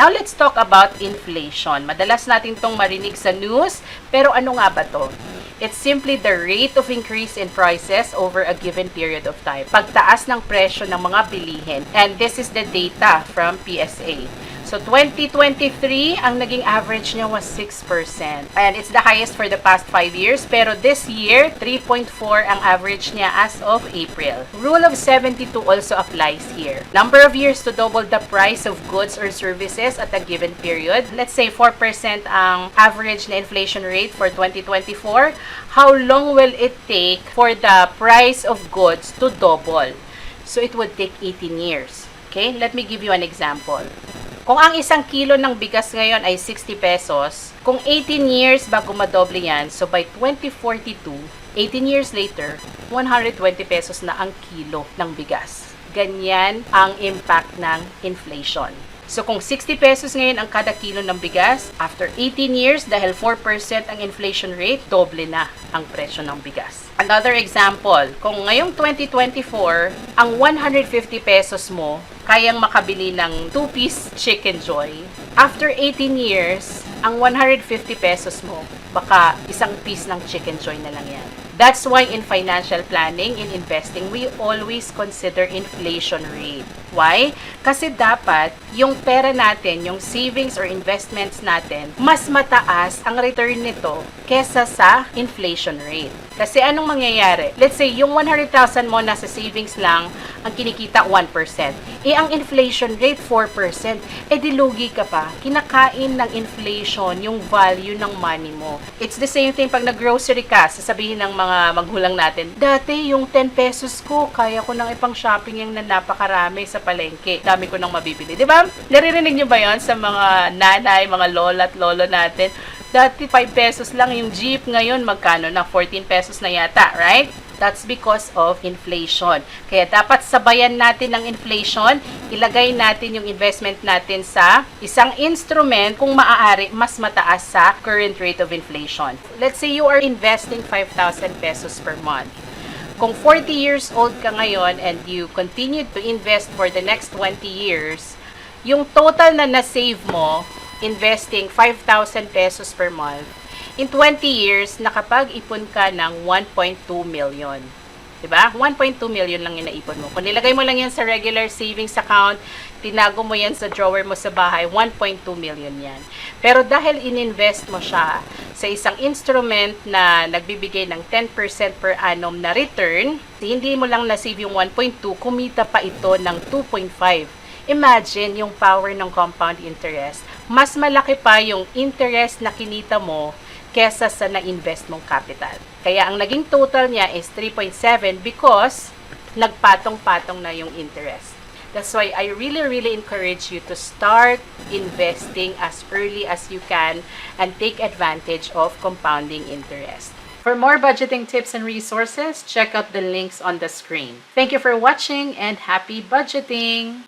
Now, let's talk about inflation. Madalas natin itong marinig sa news, pero ano nga ba to? It's simply the rate of increase in prices over a given period of time. Pagtaas ng presyo ng mga bilihin. And this is the data from PSA. So, 2023, ang naging average niya was 6%. And it's the highest for the past 5 years. Pero this year, 3.4 ang average niya as of April. Rule of 72 also applies here. Number of years to double the price of goods or services at a given period. Let's say 4% ang average na inflation rate for 2024. How long will it take for the price of goods to double? So, it would take 18 years. Okay? Let me give you an example. Kung ang isang kilo ng bigas ngayon ay 60 pesos, kung 18 years bago madoble yan, so by 2042, 18 years later, 120 pesos na ang kilo ng bigas. Ganyan ang impact ng inflation. So kung 60 pesos ngayon ang kada kilo ng bigas, after 18 years, dahil 4% ang inflation rate, doble na ang presyo ng bigas. Another example, kung ngayong 2024, ang 150 pesos mo, kayang makabili ng 2-piece Chicken Joy. After 18 years, ang 150 pesos mo, baka isang piece ng Chicken Joy na lang yan. That's why in financial planning, in investing, we always consider inflation rate. Why? Kasi dapat yung pera natin, yung savings or investments natin, mas mataas ang return nito kesa sa inflation rate. Kasi anong mangyayari? Let's say, yung 100,000 mo nasa savings lang, ang kinikita 1%. Eh, ang inflation rate 4%. Eh, dilugi ka pa. Kinakain ng inflation yung value ng money mo. It's the same thing pag nag-grocery ka, sasabihin ng mga magulang natin, dati yung 10 pesos ko, kaya ko nang ipang shopping yung napakarami sa palengke. Dami ko nang mabibili. Diba? Naririnig nyo ba yon sa mga nanay, mga lola at lolo natin? Dati 5 pesos lang yung jeep, ngayon magkano na? 14 pesos na yata, right? That's because of inflation. Kaya dapat sabayan natin ng inflation, ilagay natin yung investment natin sa isang instrument kung maaari mas mataas sa current rate of inflation. Let's say you are investing 5,000 pesos per month. Kung 40 years old ka ngayon and you continue to invest for the next 20 years, yung total na na-save mo, investing 5,000 pesos per month, in 20 years, nakapag-ipon ka ng 1.2 million. Diba? 1.2 million lang yung naipon mo. Kung nilagay mo lang yan sa regular savings account, tinago mo yan sa drawer mo sa bahay, 1.2 million yan. Pero dahil ininvest mo siya sa isang instrument na nagbibigay ng 10% per annum na return, hindi mo lang na-save yung 1.2, kumita pa ito ng 2.5. Imagine yung power ng compound interest. Mas malaki pa yung interest na kinita mo kesa sa na-invest mong capital. Kaya ang naging total niya is 3.7 because nagpatong-patong na yung interest. That's why I really encourage you to start investing as early as you can and take advantage of compounding interest. For more budgeting tips and resources, check out the links on the screen. Thank you for watching and happy budgeting!